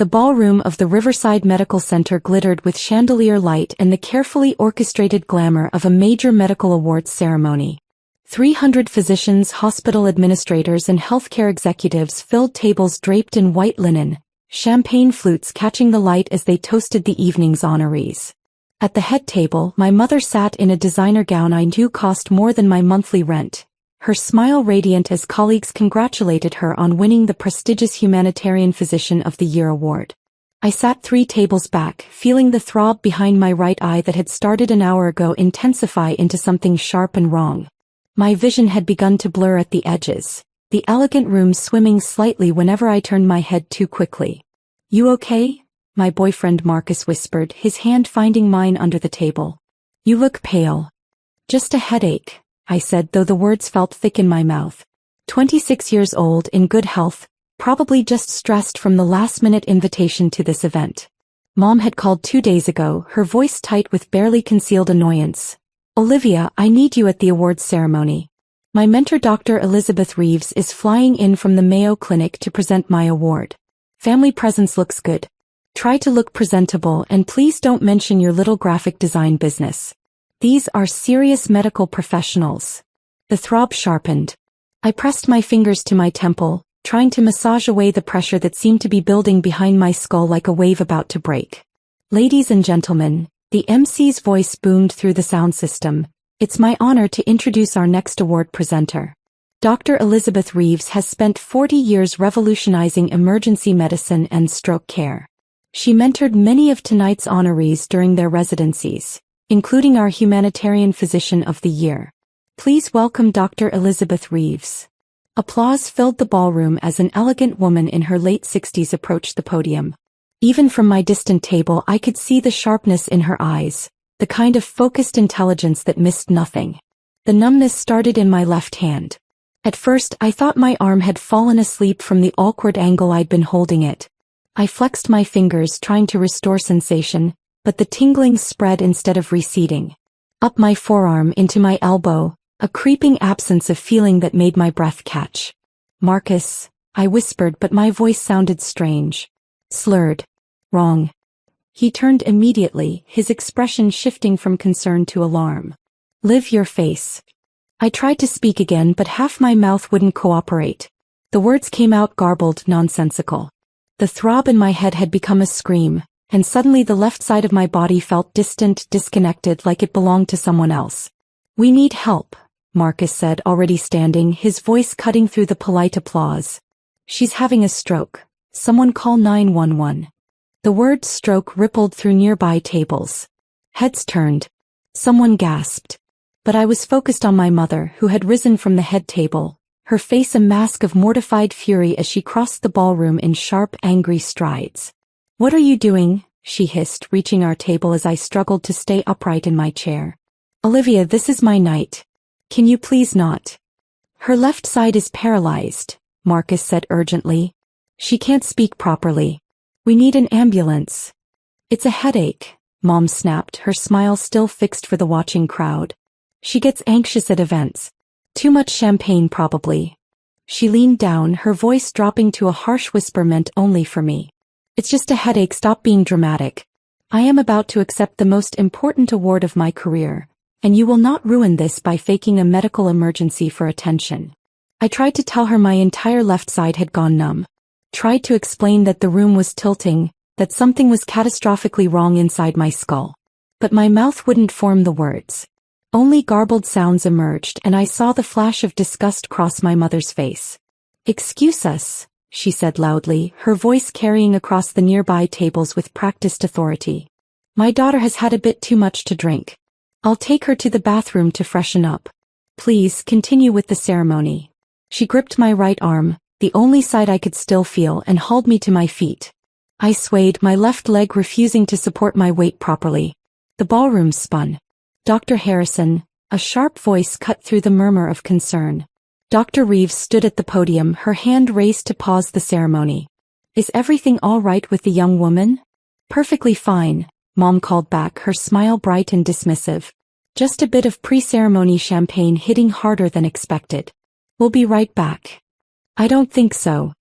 The ballroom of the Riverside Medical Center glittered with chandelier light and the carefully orchestrated glamour of a major medical awards ceremony. 300 physicians, hospital administrators, and healthcare executives filled tables draped in white linen, champagne flutes catching the light as they toasted the evening's honorees. At the head table, my mother sat in a designer gown I knew cost more than my monthly rent, her smile radiant as colleagues congratulated her on winning the prestigious Humanitarian Physician of the Year award. I sat 3 tables back, feeling the throb behind my right eye that had started an hour ago intensify into something sharp and wrong. My vision had begun to blur at the edges, the elegant room swimming slightly whenever I turned my head too quickly. "You okay?" my boyfriend Marcus whispered, his hand finding mine under the table. "You look pale." "Just a headache," I said, though the words felt thick in my mouth. 26 years old, in good health, probably just stressed from the last-minute invitation to this event. Mom had called 2 days ago, her voice tight with barely concealed annoyance. "Olivia, I need you at the awards ceremony. My mentor Dr. Elizabeth Reeves is flying in from the Mayo Clinic to present my award. Family presence looks good. Try to look presentable and please don't mention your little graphic design business. These are serious medical professionals." The throb sharpened. I pressed my fingers to my temple, trying to massage away the pressure that seemed to be building behind my skull like a wave about to break. "Ladies and gentlemen," the MC's voice boomed through the sound system, "it's my honor to introduce our next award presenter. Dr. Elizabeth Reeves has spent 40 years revolutionizing emergency medicine and stroke care. She mentored many of tonight's honorees during their residencies, including our Humanitarian Physician of the Year. Please welcome Dr. Elizabeth Reeves." Applause filled the ballroom as an elegant woman in her late 60s approached the podium. Even from my distant table I could see the sharpness in her eyes, the kind of focused intelligence that missed nothing. The numbness started in my left hand. At first I thought my arm had fallen asleep from the awkward angle I'd been holding it. I flexed my fingers trying to restore sensation, but the tingling spread instead of receding. Up my forearm into my elbow, a creeping absence of feeling that made my breath catch. "Marcus," I whispered, but my voice sounded strange. Slurred. "Wrong." He turned immediately, his expression shifting from concern to alarm. "Live your face." I tried to speak again, but half my mouth wouldn't cooperate. The words came out garbled, nonsensical. The throb in my head had become a scream, and suddenly the left side of my body felt distant, disconnected, like it belonged to someone else. "We need help," Marcus said, already standing, his voice cutting through the polite applause. "She's having a stroke. Someone call 911. The word stroke rippled through nearby tables. Heads turned. Someone gasped. But I was focused on my mother, who had risen from the head table, her face a mask of mortified fury as she crossed the ballroom in sharp, angry strides. "What are you doing?" she hissed, reaching our table as I struggled to stay upright in my chair. "Olivia, this is my night. Can you please not?" "Her left side is paralyzed," Marcus said urgently. "She can't speak properly. We need an ambulance." "It's a headache," Mom snapped, her smile still fixed for the watching crowd. "She gets anxious at events. Too much champagne probably." She leaned down, her voice dropping to a harsh whisper meant only for me. "It's just a headache, stop being dramatic. I am about to accept the most important award of my career, and you will not ruin this by faking a medical emergency for attention." I tried to tell her my entire left side had gone numb. Tried to explain that the room was tilting, that something was catastrophically wrong inside my skull. But my mouth wouldn't form the words. Only garbled sounds emerged, and I saw the flash of disgust cross my mother's face. "Excuse us," she said loudly, her voice carrying across the nearby tables with practiced authority. "My daughter has had a bit too much to drink. I'll take her to the bathroom to freshen up. Please continue with the ceremony." She gripped my right arm, the only side I could still feel, and hauled me to my feet. I swayed, my left leg refusing to support my weight properly. The ballroom spun. "Dr. Harrison," a sharp voice cut through the murmur of concern. Dr. Reeves stood at the podium, her hand raised to pause the ceremony. "Is everything all right with the young woman?" "Perfectly fine," Mom called back, her smile bright and dismissive. "Just a bit of pre-ceremony champagne hitting harder than expected. We'll be right back." "I don't think so."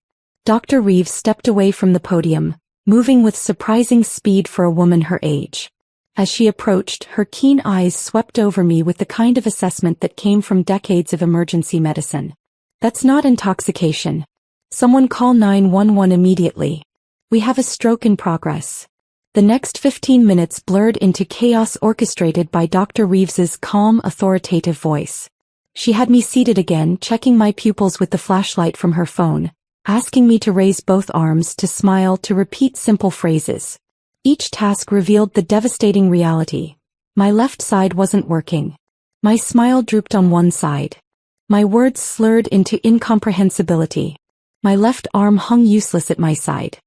Dr. Reeves stepped away from the podium, moving with surprising speed for a woman her age. As she approached, her keen eyes swept over me with the kind of assessment that came from decades of emergency medicine. That's not intoxication. Someone call 911 immediately. We have a stroke in progress. The next 15 minutes blurred into chaos orchestrated by Dr. Reeves's calm, authoritative voice. She had me seated again, checking my pupils with the flashlight from her phone, asking me to raise both arms, to smile, to repeat simple phrases. Each task revealed the devastating reality. My left side wasn't working. My smile drooped on one side. My words slurred into incomprehensibility. My left arm hung useless at my side.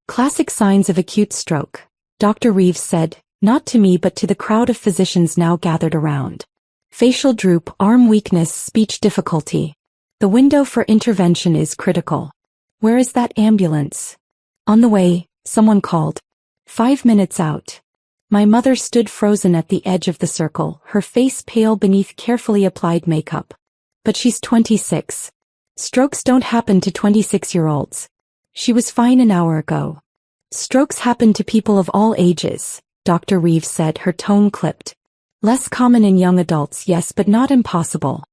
Classic signs of acute stroke, Dr. Reeves said, not to me but to the crowd of physicians now gathered around. Facial droop, arm weakness, speech difficulty. The window for intervention is critical. Where is that ambulance? On the way, someone called. 5 minutes out. My mother stood frozen at the edge of the circle, her face pale beneath carefully applied makeup. But she's 26. Strokes don't happen to 26-year-olds. She was fine an hour ago. Strokes happen to people of all ages, Dr. Reeves said, her tone clipped. Less common in young adults, yes, but not impossible.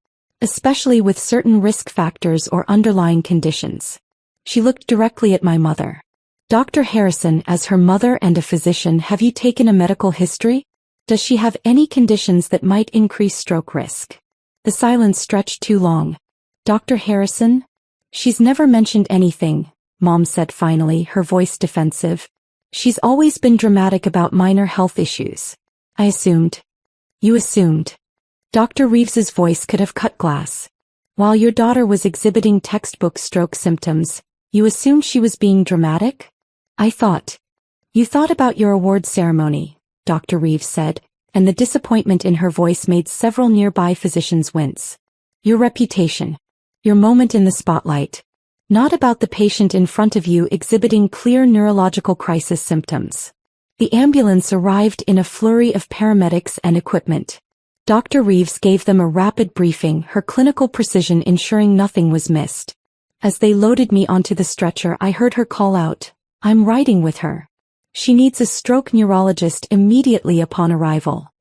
Especially with certain risk factors or underlying conditions. She looked directly at my mother. Dr. Harrison, as her mother and a physician, have you taken a medical history? Does she have any conditions that might increase stroke risk? The silence stretched too long. Dr. Harrison? She's never mentioned anything, Mom said finally, her voice defensive. She's always been dramatic about minor health issues. I assumed. You assumed. Dr. Reeves's voice could have cut glass. While your daughter was exhibiting textbook stroke symptoms, you assumed she was being dramatic? I thought. You thought about your award ceremony, Dr. Reeves said, and the disappointment in her voice made several nearby physicians wince. Your reputation. Your moment in the spotlight. Not about the patient in front of you exhibiting clear neurological crisis symptoms. The ambulance arrived in a flurry of paramedics and equipment. Dr. Reeves gave them a rapid briefing, her clinical precision ensuring nothing was missed. As they loaded me onto the stretcher, I heard her call out, I'm riding with her. She needs a stroke neurologist immediately upon arrival.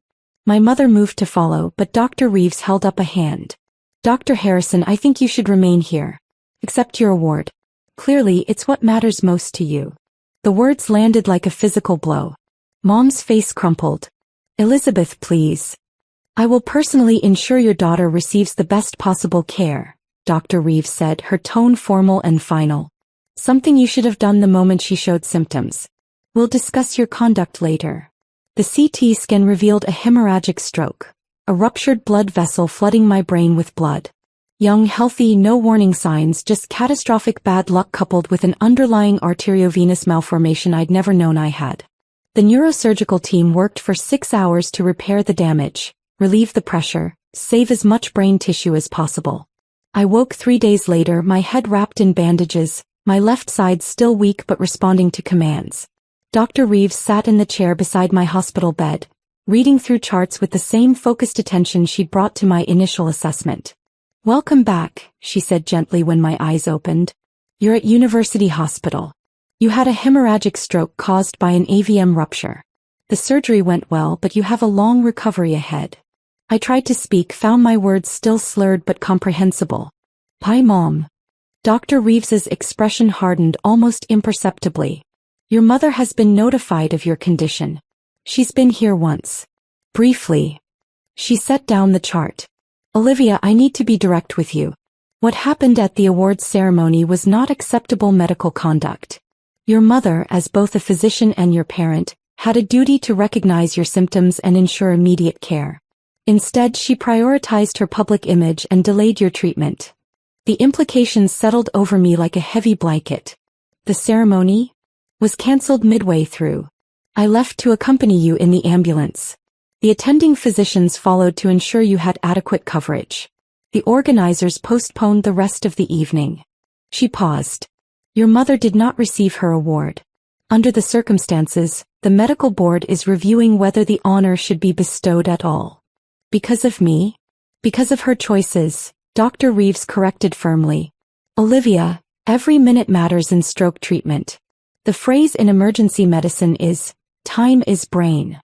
My mother moved to follow, but Dr. Reeves held up a hand. Dr. Harrison, I think you should remain here. Accept your award. Clearly, it's what matters most to you. The words landed like a physical blow. Mom's face crumpled. Elizabeth, please. I will personally ensure your daughter receives the best possible care, Dr. Reeves said, her tone formal and final. Something you should have done the moment she showed symptoms. We'll discuss your conduct later. The CT scan revealed a hemorrhagic stroke, a ruptured blood vessel flooding my brain with blood. Young, healthy, no warning signs, just catastrophic bad luck coupled with an underlying arteriovenous malformation I'd never known I had. The neurosurgical team worked for 6 hours to repair the damage, relieve the pressure, save as much brain tissue as possible. I woke 3 days later, my head wrapped in bandages, my left side still weak but responding to commands. Dr. Reeves sat in the chair beside my hospital bed, reading through charts with the same focused attention she'd brought to my initial assessment. Welcome back, she said gently when my eyes opened. You're at University Hospital. You had a hemorrhagic stroke caused by an AVM rupture. The surgery went well, but you have a long recovery ahead. I tried to speak, found my words still slurred but comprehensible. Hi, Mom. Dr. Reeves's expression hardened almost imperceptibly. Your mother has been notified of your condition. She's been here once. Briefly. She set down the chart. Olivia, I need to be direct with you. What happened at the awards ceremony was not acceptable medical conduct. Your mother, as both a physician and your parent, had a duty to recognize your symptoms and ensure immediate care. Instead, she prioritized her public image and delayed your treatment. The implications settled over me like a heavy blanket. The ceremony was canceled midway through. I left to accompany you in the ambulance. The attending physicians followed to ensure you had adequate coverage. The organizers postponed the rest of the evening. She paused. Your mother did not receive her award. Under the circumstances, the medical board is reviewing whether the honor should be bestowed at all. Because of me? Because of her choices, Dr. Reeves corrected firmly. Olivia, every minute matters in stroke treatment. The phrase in emergency medicine is, time is brain.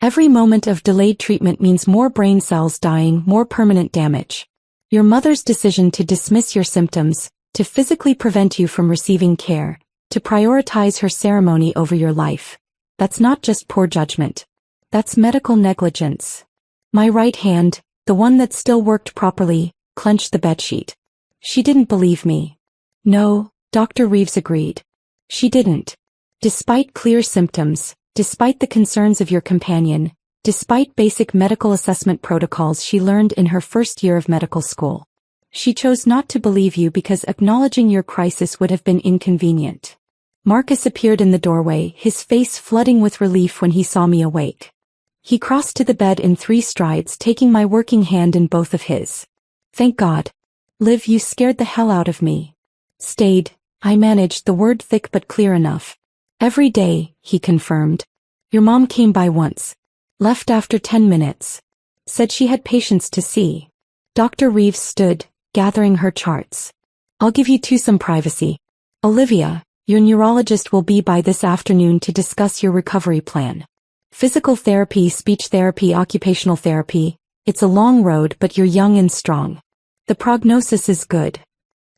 Every moment of delayed treatment means more brain cells dying, more permanent damage. Your mother's decision to dismiss your symptoms, to physically prevent you from receiving care, to prioritize her ceremony over your life. That's not just poor judgment. That's medical negligence. My right hand, the one that still worked properly, clenched the bedsheet. She didn't believe me. No, Dr. Reeves agreed. She didn't. Despite clear symptoms, despite the concerns of your companion, despite basic medical assessment protocols she learned in her first year of medical school. She chose not to believe you because acknowledging your crisis would have been inconvenient. Marcus appeared in the doorway, his face flooding with relief when he saw me awake. He crossed to the bed in 3 strides, taking my working hand in both of his. Thank God. Liv, you scared the hell out of me. Stayed, I managed, the word thick but clear enough. Every day, he confirmed. Your mom came by once. Left after 10 minutes. Said she had patients to see. Dr. Reeves stood, gathering her charts. I'll give you two some privacy. Olivia, your neurologist will be by this afternoon to discuss your recovery plan. Physical therapy, speech therapy, occupational therapy. It's a long road, but you're young and strong. The prognosis is good.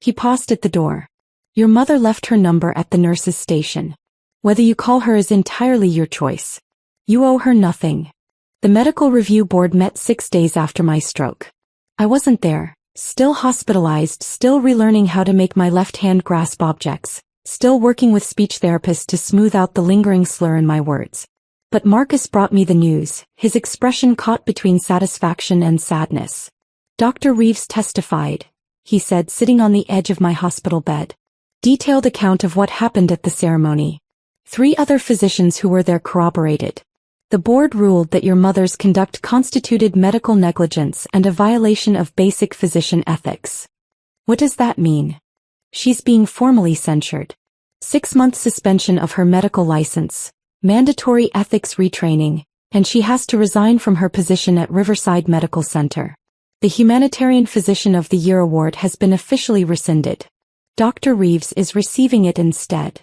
He paused at the door. Your mother left her number at the nurse's station. Whether you call her is entirely your choice. You owe her nothing. The medical review board met 6 days after my stroke. I wasn't there, still hospitalized, still relearning how to make my left hand grasp objects, still working with speech therapists to smooth out the lingering slur in my words. But Marcus brought me the news, his expression caught between satisfaction and sadness. Dr. Reeves testified, he said, sitting on the edge of my hospital bed. Detailed account of what happened at the ceremony. 3 other physicians who were there corroborated. The board ruled that your mother's conduct constituted medical negligence and a violation of basic physician ethics. What does that mean? She's being formally censured. 6-month suspension of her medical license, mandatory ethics retraining, and she has to resign from her position at Riverside Medical Center. The Humanitarian Physician of the Year award has been officially rescinded. Dr. Reeves is receiving it instead.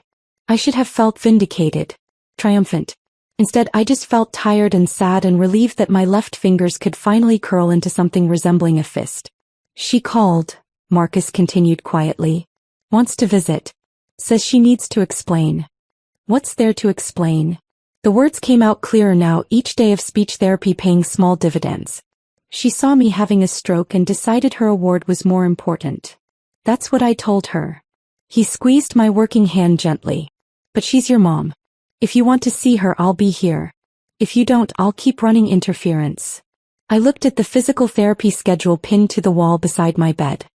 I should have felt vindicated, triumphant. Instead, I just felt tired and sad and relieved that my left fingers could finally curl into something resembling a fist. She called, Marcus continued quietly. Wants to visit. Says she needs to explain. What's there to explain? The words came out clearer now, each day of speech therapy paying small dividends. She saw me having a stroke and decided her award was more important. That's what I told her. He squeezed my working hand gently. But she's your mom. If you want to see her, I'll be here. If you don't, I'll keep running interference. I looked at the physical therapy schedule pinned to the wall beside my bed.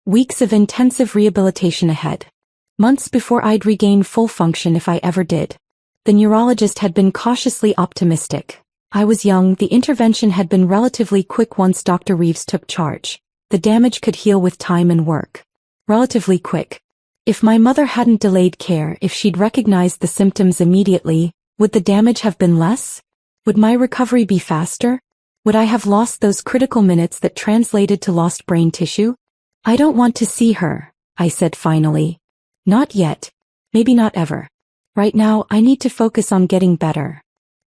Weeks of intensive rehabilitation ahead. Months before I'd regain full function if I ever did. The neurologist had been cautiously optimistic. I was young, the intervention had been relatively quick once Dr. Reeves took charge. The damage could heal with time and work. Relatively quick. If my mother hadn't delayed care, if she'd recognized the symptoms immediately, would the damage have been less? Would my recovery be faster? Would I have lost those critical minutes that translated to lost brain tissue? I don't want to see her, I said finally. Not yet. Maybe not ever. Right now, I need to focus on getting better.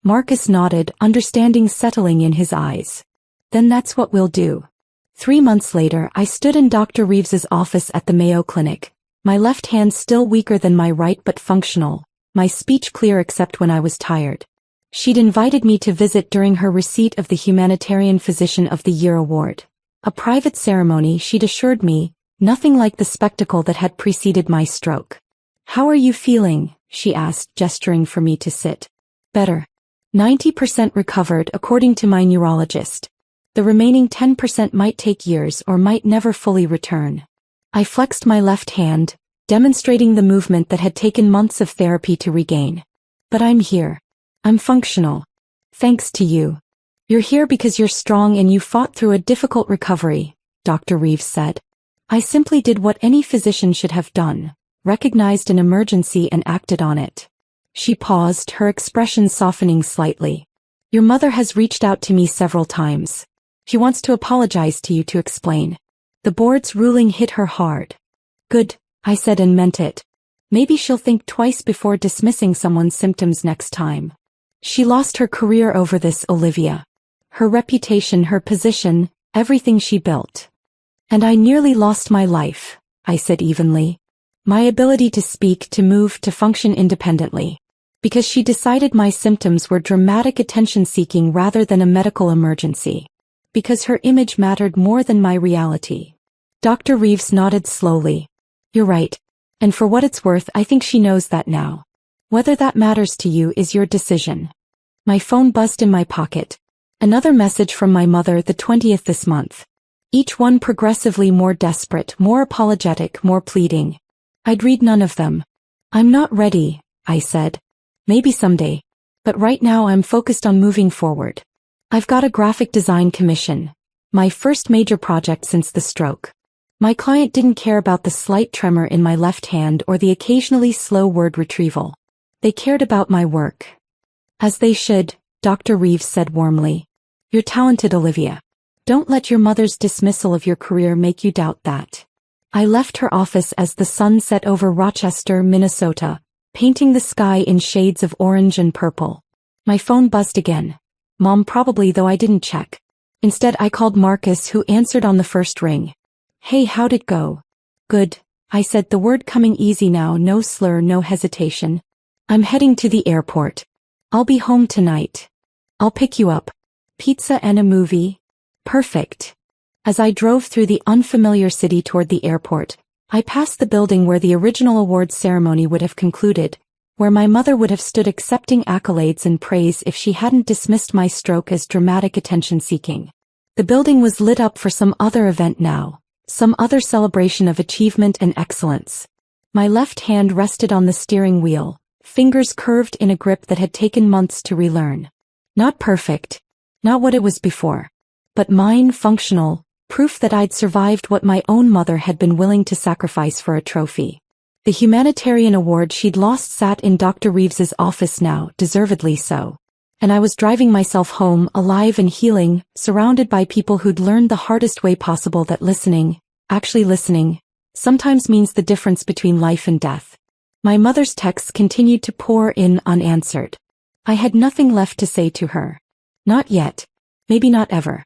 Marcus nodded, understanding settling in his eyes. Then that's what we'll do. 3 months later, I stood in Dr. Reeves's office at the Mayo Clinic. My left hand still weaker than my right but functional, my speech clear except when I was tired. She'd invited me to visit during her receipt of the Humanitarian Physician of the Year award. A private ceremony, she'd assured me, nothing like the spectacle that had preceded my stroke. How are you feeling? She asked, gesturing for me to sit. Better. 90% recovered according to my neurologist. The remaining 10% might take years or might never fully return. I flexed my left hand, demonstrating the movement that had taken months of therapy to regain. But I'm here. I'm functional. Thanks to you. You're here because you're strong and you fought through a difficult recovery, Dr. Reeves said. I simply did what any physician should have done, recognized an emergency and acted on it. She paused, her expression softening slightly. Your mother has reached out to me several times. She wants to apologize to you, to explain. The board's ruling hit her hard. Good, I said and meant it. Maybe she'll think twice before dismissing someone's symptoms next time. She lost her career over this, Olivia. Her reputation, her position, everything she built. And I nearly lost my life, I said evenly. My ability to speak, to move, to function independently. Because she decided my symptoms were dramatic attention-seeking rather than a medical emergency. Because her image mattered more than my reality. Dr. Reeves nodded slowly. You're right. And for what it's worth, I think she knows that now. Whether that matters to you is your decision. My phone buzzed in my pocket. Another message from my mother, the 20th this month. Each one progressively more desperate, more apologetic, more pleading. I'd read none of them. I'm not ready, I said. Maybe someday. But right now I'm focused on moving forward. I've got a graphic design commission. My first major project since the stroke. My client didn't care about the slight tremor in my left hand or the occasionally slow word retrieval. They cared about my work. As they should, Dr. Reeves said warmly. You're talented, Olivia. Don't let your mother's dismissal of your career make you doubt that. I left her office as the sun set over Rochester, Minnesota, painting the sky in shades of orange and purple. My phone buzzed again. Mom probably, though I didn't check. Instead I called Marcus, who answered on the first ring. Hey, how'd it go? Good, I said, the word coming easy now, no slur, no hesitation. I'm heading to the airport. I'll be home tonight. I'll pick you up. Pizza and a movie? Perfect. As I drove through the unfamiliar city toward the airport, I passed the building where the original awards ceremony would have concluded, where my mother would have stood accepting accolades and praise if she hadn't dismissed my stroke as dramatic attention-seeking. The building was lit up for some other event now, some other celebration of achievement and excellence. My left hand rested on the steering wheel, fingers curved in a grip that had taken months to relearn. Not perfect, not what it was before, but mine, functional, proof that I'd survived what my own mother had been willing to sacrifice for a trophy. The humanitarian award she'd lost sat in Dr. Reeves's office now, deservedly so. And I was driving myself home, alive and healing, surrounded by people who'd learned the hardest way possible that listening, actually listening, sometimes means the difference between life and death. My mother's texts continued to pour in unanswered. I had nothing left to say to her. Not yet. Maybe not ever.